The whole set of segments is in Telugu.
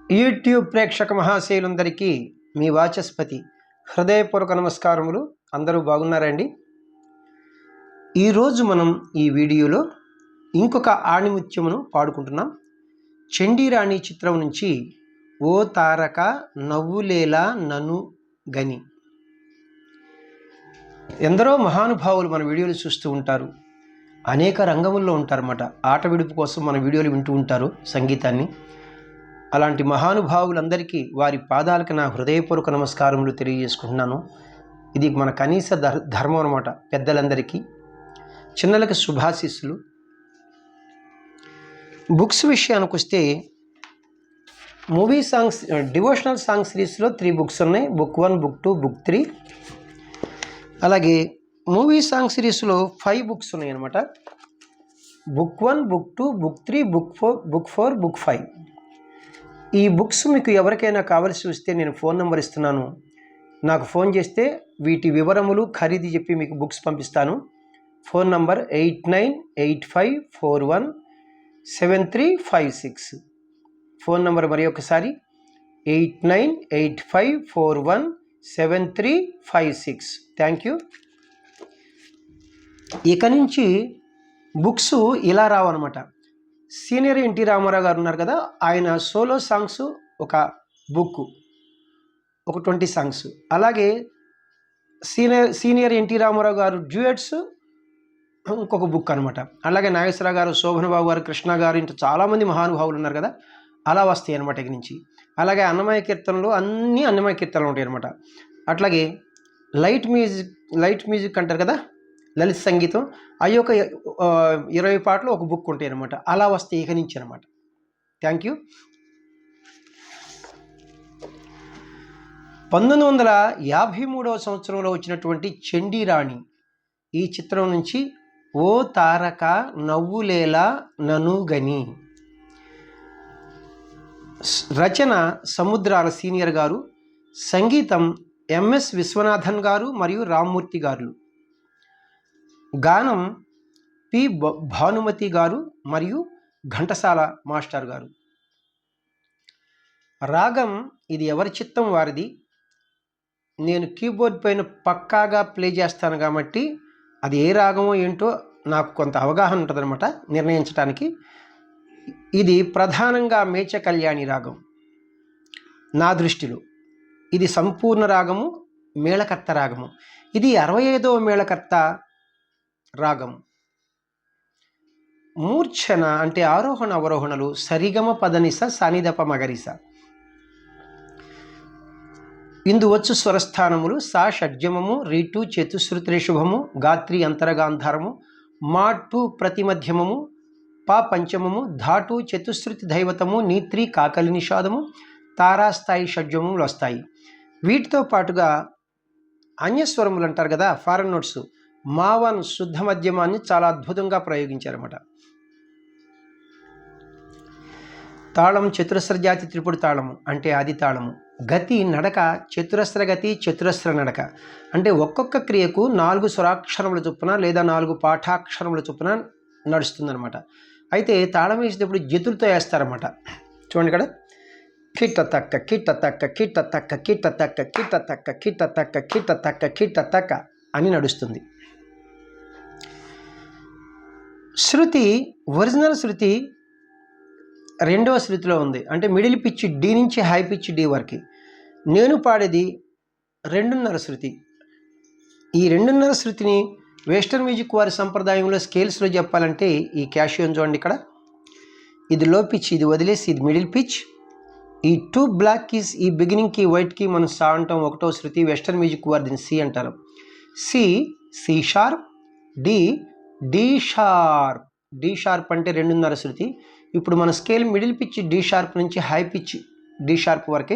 యూట్యూబ్ ప్రేక్షక మహాశయులందరికీ మీ వాచస్పతి హృదయపూర్వక నమస్కారములు. అందరూ బాగున్నారండి? ఈరోజు మనం ఈ వీడియోలో ఇంకొక ఆణిముత్యమును పాడుకుంటున్నాం. చండీరాణి చిత్రం నుంచి ఓ తారక నవ్వులేలా నను గని. ఎందరో మహానుభావులు మన వీడియోలు చూస్తూ ఉంటారు, అనేక రంగముల్లో ఉంటారన్నమాట. ఆట విడుపు కోసం మన వీడియోలు వింటూ ఉంటారు సంగీతాన్ని. అలాంటి మహానుభావులందరికీ వారి పాదాలకు నా హృదయపూర్వక నమస్కారములు తెలియజేసుకుంటున్నాను. ఇది మన కనీస ధర్మం అన్నమాట. పెద్దలందరికీ, చిన్నలకు శుభాశీస్సులు. బుక్స్ విషయానికి వస్తే మూవీ సాంగ్స్, డివోషనల్ సాంగ్ సిరీస్లో 3 బుక్స్ ఉన్నాయి. Book 1, book 2, book 3. అలాగే మూవీ సాంగ్ సిరీస్లో 5 బుక్స్ ఉన్నాయి అన్నమాట. Book 1, book 2, book 3, book 4, book 5. ఈ బుక్స్ మీకు ఎవరికైనా కావాల్సి వస్తే నేను ఫోన్ నెంబర్ ఇస్తున్నాను. నాకు ఫోన్ చేస్తే వీటి వివరములు, ఖరీదు చెప్పి మీకు బుక్స్ పంపిస్తాను. Phone number 8985417356. ఫోన్ నంబర్ మరి ఒకసారి 8985417356. Thank you. ఇక నుంచి బుక్స్ ఇలా రావన్నమాట. సీనియర్ ఎన్టీ రామారావు గారు ఉన్నారు కదా, ఆయన సోలో సాంగ్స్ ఒక బుక్, ఒక 20 సాంగ్స్. అలాగే సీనియర్ ఎన్టీ రామారావు గారు డ్యూయట్స్ ఇంకొక బుక్ అనమాట. అలాగే నాగేశ్వరరావు గారు, శోభన్ బాబు గారు, కృష్ణ గారు, ఇంత చాలామంది మహానుభావులు ఉన్నారు కదా, అలా వస్తాయి అనమాట ఇక నుంచి. అలాగే అన్నమయ్య కీర్తనలు, అన్నీ అన్నమయ్య కీర్తనలు ఉంటాయి అనమాట. అట్లాగే లైట్ మ్యూజిక్ అంటారు కదా, లలిత సంగీతం, అవి ఒక 20 పాటలు ఒక బుక్ ఉంటాయి అనమాట. అలా వస్తే ఇక నుంచి అనమాట. Thank you. 1953వ సంవత్సరంలో వచ్చినటువంటి చండీరాణి ఈ చిత్రం నుంచి ఓ తారక నవ్వులేలా నను గని. రచన సముద్రాల సీనియర్ గారు, సంగీతం ఎంఎస్ విశ్వనాథన్ గారు మరియు రామ్మూర్తి గారు, గానం పి భానుమతి గారు మరియు ఘంటసాల మాస్టర్ గారు. రాగం ఇది ఎవరి చిత్తం వారిది. నేను కీబోర్డ్ పైన పక్కాగా ప్లే చేస్తాను కాబట్టి అది ఏ రాగమో ఏంటో నాకు కొంత అవగాహన ఉంటుందన్నమాట నిర్ణయించడానికి. ఇది ప్రధానంగా మేచ కళ్యాణి రాగం నా దృష్టిలో. ఇది సంపూర్ణ రాగము, మేళకర్త రాగము. ఇది 65వ మేళకర్త రాగం. మూర్ఛన అంటే ఆరోహణ అవరోహణలు సరిగమ పదనిస సానిదప మగరిస. ఇందు వచ్చు స్వరస్థానములు సా షడ్జమము, రీటు చతుశ్రుతి శుభము, గాత్రి అంతరగాంధారము, మాటు ప్రతిమధ్యమము, పా పంచమము, ధాటు చతుశ్రుతి దైవతము, నీత్రి కాకలి నిషాదము, తారాస్థాయి షడ్జములు వస్తాయి. వీటితో పాటుగా అన్యస్వరములు అంటారు కదా, ఫారెన్ నోట్స్, మావన్ శుద్ధ మధ్యమాన్ని చాలా అద్భుతంగా ప్రయోగించారన్నమాట. తాళం చతురస్ర జాతి త్రిపుడు తాళము అంటే ఆది తాళము. గతి నడక చతురస్ర గతి, చతురస్ర నడక అంటే ఒక్కొక్క క్రియకు 4 స్వరాక్షరముల చొప్పున లేదా 4 పాఠాక్షరముల చొప్పున నడుస్తుందన్నమాట. అయితే తాళం వేసేటప్పుడు జతులతో వేస్తారన్నమాట. చూడండి ఇక్కడ, కిట్ట తక్క కిట్ట తక్క కిట్ట తక్క కిట్ట తక్క కిట్ట తక్క కిట్ట తక్క కిట్ట తక్క కిట్ట తక్క అని నడుస్తుంది. శృతి, ఒరిజినల్ శృతి 2వ శృతిలో ఉంది. అంటే మిడిల్ పిచ్ డి నుంచి హై పిచ్ డి వరకు. నేను పాడేది 2.5 శృతి. ఈ 2.5 శృతిని వెస్టర్న్ మ్యూజిక్ వారి సంప్రదాయంలో స్కేల్స్లో చెప్పాలంటే ఈ క్యాషియోన్ చూడండి ఇక్కడ, ఇది లో పిచ్, ఇది వదిలేసి ఇది మిడిల్ పిచ్. ఈ 2 బ్లాక్ కీస్, ఈ బిగినింగ్ కీ వైట్ కీ మనం సా అంటాం, 1వ శృతి. వెస్టర్న్ మ్యూజిక్ వారి దీన్ని సి అంటారు. C, C sharp, D, D sharp. D sharp అంటే 2.5 శృతి. ఇప్పుడు మన scale middle pitch D sharp నుంచి హై పిచ్ డి షార్ప్ వరకే.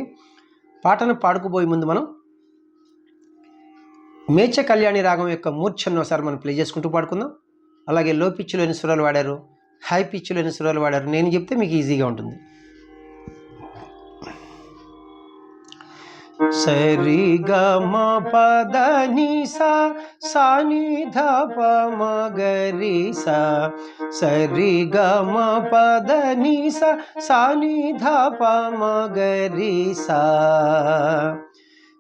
పాటను పాడుకుపోయే ముందు మనం మేచ కళ్యాణి రాగం యొక్క మూర్ఛను ఒకసారి మనం ప్లే చేసుకుంటూ పాడుకుందాం. అలాగే లో పిచ్లో ఎన్ని స్వరాలు వాడారు, హై పిచ్లో ఎన్ని స్వరాలు వాడారు నేను చెప్తే మీకు ఈజీగా ఉంటుంది. సరి గ మ పద ని సా సాని ధప మగరి సా సరి గమ పద ని సా సాని ధప మగరి సా.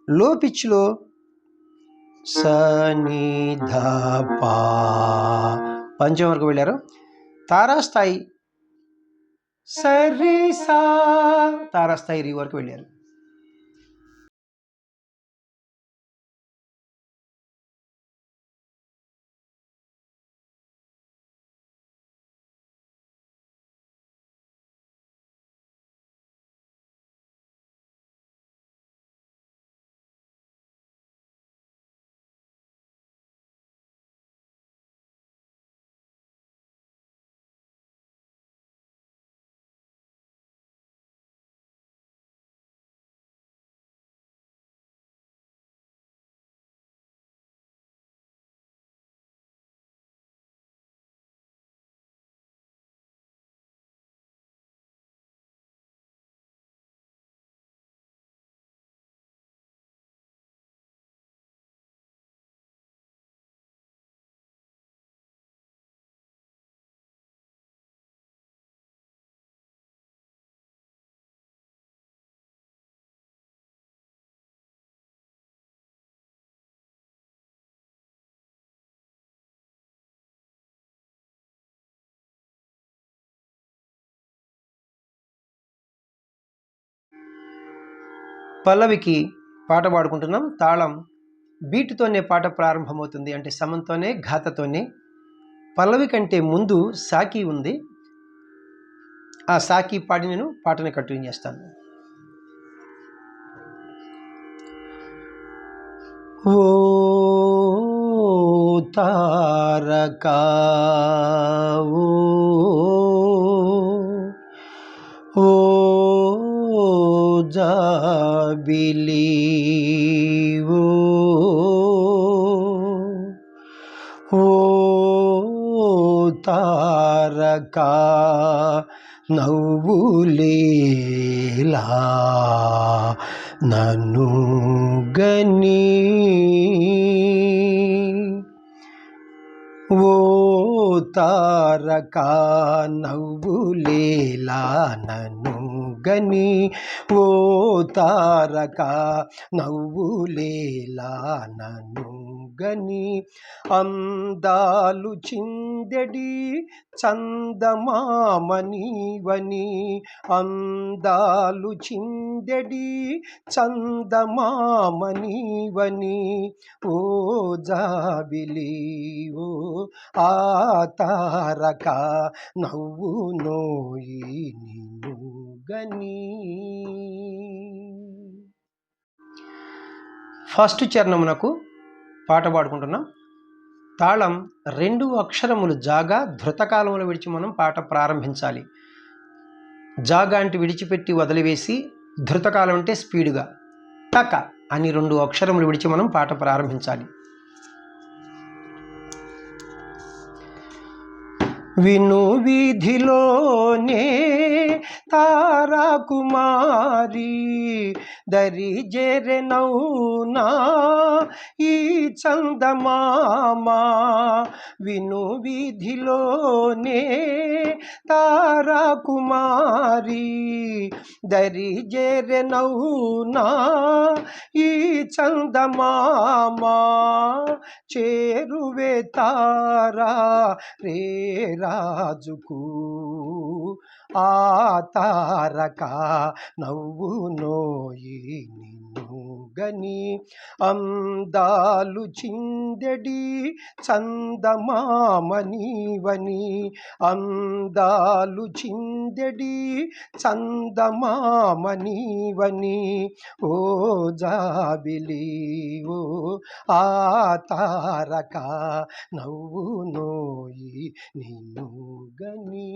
లో పిచ్లో సని ధప పంచం వరకు వెళ్ళారు. తారాస్థాయి సరి సా తారాస్థాయి రి వరకు వెళ్ళారు. పల్లవికి పాట పాడుకుంటున్నాం. తాళం బీటుతోనే పాట ప్రారంభమవుతుంది, అంటే సమంతోనే ఘాతతోనే. పల్లవి కంటే ముందు సాకి ఉంది. ఆ సాకి పాడి నేను పాటని కంటిన్యూ చేస్తాను. ఓ తారకా ఓ జాబిలి ఓ తారకా నవ్వులేలా నన్ను గని ఓ తారకా నవ్వులేలా నన్ను గని ఓ తారకా నవ్వులేలా నన్ను గని అందాలు చిందెడి చందమామనీవని అందాలు చిందెడి చందమామనీవని ఓ జాబిలి ఓ ఆ తారకా నవ్వు నోయి నిన్ను గని. ఫస్ట్ చరణమునకు పాట పాడుకుంటున్నాం. తాళం 2 అక్షరములు జాగా ధృతకాలంలో విడిచి మనం పాట ప్రారంభించాలి. జాగా అంటే విడిచిపెట్టి వదిలివేసి, ధృతకాలం అంటే స్పీడ్గా టక అని 2 అక్షరములు విడిచి మనం పాట ప్రారంభించాలి. విను వీధిలోనే తారాకుమారి దరి జెరెనౌనా ఈ చందమామా. విను వీధిలోనే తారాకుమారి దరి జెరెనౌనా ఈ చందమామా. చేరువే తారా రే రాజుకు ఆ తారకా నవ్వు నోయి నిన్ను గని అందాలు చిందెడి చందమామనీవని అందాలు చిందెడి చందమామనీవని ఓ జాబిలి ఓ ఆ తారకా నవ్వు నోయి నిన్ను గని.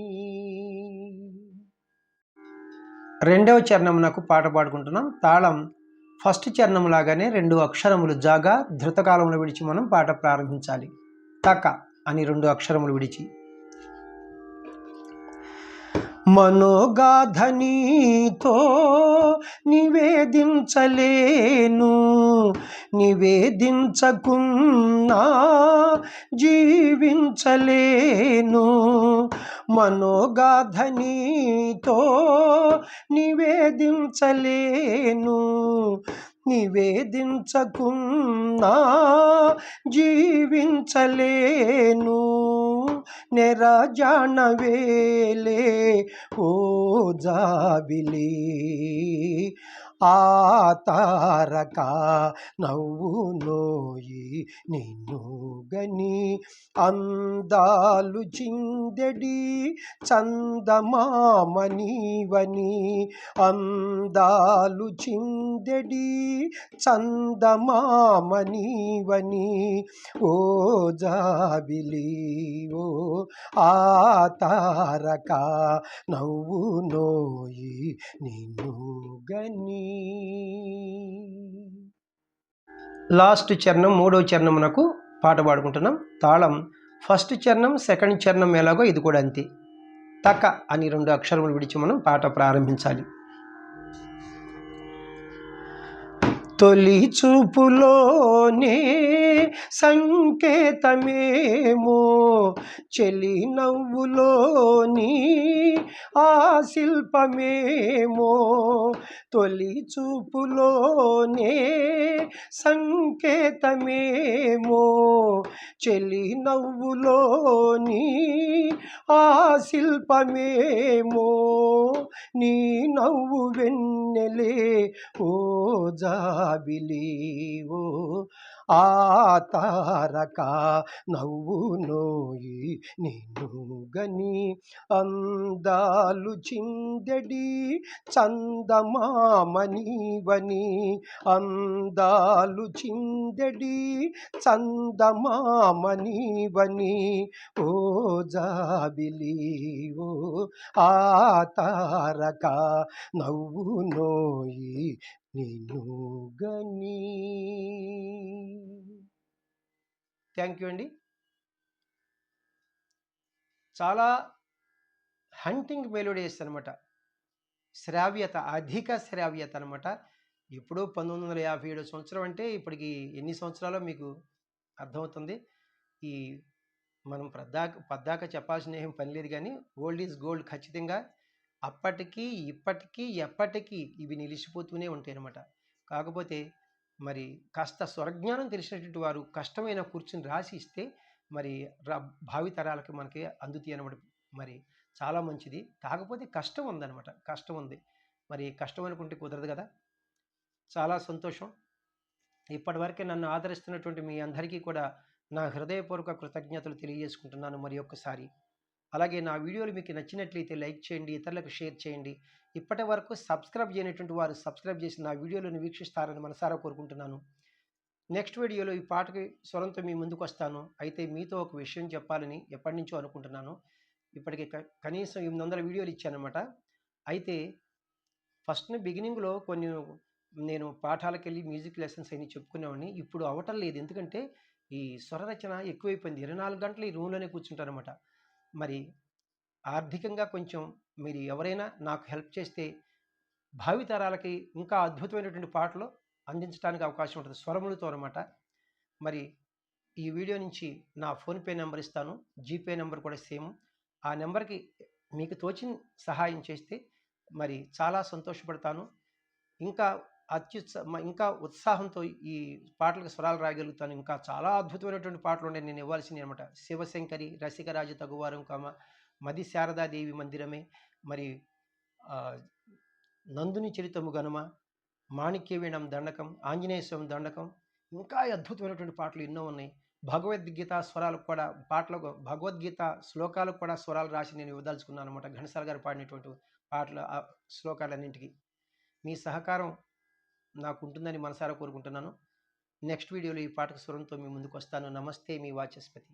రెండవ చరణమునకు పాట పాడుకుంటున్నాం. తాళం ఫస్ట్ చరణం లాగానే 2 అక్షరములు జాగా ధృతకాలంలో విడిచి మనం పాట ప్రారంభించాలి. తక అని 2 అక్షరములు విడిచి. మనోగాధనీతో నివేదించలేను, నివేదించకున్నా జీవించలేను. మనోగాధనీతో నివేదించలేను, నివేదించకున్నా జీవించలేను. నెరజానవేలే ఓ జాబిలి, ఆ తారక నవ్వునోయి నిన్ను గని, అందాలు చిందెడి చందమామనీవని, అందాలు చిందెడి చందమామనీవని. ఓ జాబిలి ఓ ఆ తారక నవ్వునోయి నిన్ను గని. లాస్ట్ చరణం మూడవ చరణమునకు పాట పాడుకుంటున్నాం. తాళం ఫస్ట్ చరణం సెకండ్ చరణం ఎలాగో ఇది కూడా అంతే. తక అని 2 అక్షరములు విడిచి మనం పాట ప్రారంభించాలి. తొలి చూపులోనే సంకేతమేమో, చెలి నవ్వులోని ఆ శిల్పమేమో. తొలి చూపులోనే సంకేతమేమో, చెలి నవ్వులోని ఆ శిల్పమేమో. నీ నవ్వు వెన్నెలే ఓ జాబిలి ఓ ఆ తారక నవ్వునోయి నిన్ను గని, అందాలు చిందెడి చందమామనీవని, అందాలు చిందెడి చందమామనీవని. ఓ జాబిలి ఓ ఆ తారక నవ్వునోయి నిన్ను గని. థ్యాంక్ యూ అండి. చాలా హంటింగ్ మెలోడీస్ అనమాట. శ్రావ్యత, అధిక శ్రావ్యత అనమాట. ఎప్పుడో 1957 సంవత్సరం అంటే ఇప్పటికి ఎన్ని సంవత్సరాలో మీకు అర్థమవుతుంది. ఈ మనం పద్దాక చెప్పాల్సిన ఏం పని లేదు, కానీ ఓల్డ్ ఈజ్ గోల్డ్ ఖచ్చితంగా అప్పటికి ఇప్పటికీ ఎప్పటికీ ఇవి నిలిచిపోతూనే ఉంటాయి అన్నమాట. కాకపోతే మరి కాస్త స్వరజ్ఞానం తెలిసినటువంటి వారు కష్టమైన కూర్చుని రాసి ఇస్తే మరి భావితరాలకి మనకి అందుతాయి అనమాట. మరి చాలా మంచిది. కాకపోతే కష్టం ఉందన్నమాట, కష్టం ఉంది. మరి కష్టం అనుకుంటే కుదరదు కదా. చాలా సంతోషం. ఇప్పటివరకే నన్ను ఆదరిస్తున్నటువంటి మీ అందరికీ కూడా నా హృదయపూర్వక కృతజ్ఞతలు తెలియజేసుకుంటున్నాను మరి ఒక్కసారి. అలాగే నా వీడియోలు మీకు నచ్చినట్లయితే లైక్ చేయండి, ఇతరులకు షేర్ చేయండి. ఇప్పటి వరకు సబ్స్క్రైబ్ చేయనటువంటి వారు సబ్స్క్రైబ్ చేసి నా వీడియోలను వీక్షిస్తారని మనసారా కోరుకుంటున్నాను. నెక్స్ట్ వీడియోలో ఈ పాటకి స్వరంతో మీ ముందుకు వస్తాను. అయితే మీతో ఒక విషయం చెప్పాలని ఎప్పటి నుంచో అనుకుంటున్నాను. ఇప్పటికి కనీసం 800 వీడియోలు ఇచ్చానమాట. అయితే బిగినింగ్లో కొన్ని నేను పాఠాలకు వెళ్ళి మ్యూజిక్ లెసన్స్ అన్ని చెప్పుకునేవాడిని. ఇప్పుడు అవటం లేదు, ఎందుకంటే ఈ స్వరరచన ఎక్కువైపోయింది. 24 గంటలు ఈ రూమ్లోనే కూర్చుంటారనమాట. మరి ఆర్థికంగా కొంచెం మీరు ఎవరైనా నాకు హెల్ప్ చేస్తే భావితరాలకి ఇంకా అద్భుతమైనటువంటి పాటలు అందించడానికి అవకాశం ఉంటుంది స్వరములతో అనమాట. మరి ఈ వీడియో నుంచి నా ఫోన్పే నెంబర్ ఇస్తాను, జీపే నెంబర్ కూడా సేమ్. ఆ నెంబర్కి మీకు తోచిన సహాయం చేస్తే మరి చాలా సంతోషపడతాను. ఇంకా ఇంకా ఉత్సాహంతో ఈ పాటలకు స్వరాలు రాయగలుగుతాను. ఇంకా చాలా అద్భుతమైనటువంటి పాటలు ఉన్నాయి నేను ఇవ్వాల్సినవి అనమాట. శివశంకరి, రసికరాజు తగువారం కామ, మది శారదాదేవి మందిరమే, మరి నందుని చరితము గనుమ, మాణిక్యవీణం దండకం, ఆంజనేయ స్వామి దండకం, ఇంకా అద్భుతమైనటువంటి పాటలు ఎన్నో ఉన్నాయి. భగవద్గీత స్వరాలకు కూడా భగవద్గీత శ్లోకాలకు కూడా స్వరాలు రాసి నేను ఇవ్వదలుచుకున్నాను అనమాట. ఘంటసాల గారు పాడినటువంటి పాటలు, ఆ శ్లోకాలన్నింటికి మీ సహకారం నాకు ఉంటుందని మనసారా కోరుకుంటున్నాను. నెక్స్ట్ వీడియోలో ఈ పాటకు స్వరంతో మీ ముందుకు వస్తాను. నమస్తే, మీ వాచస్పతి.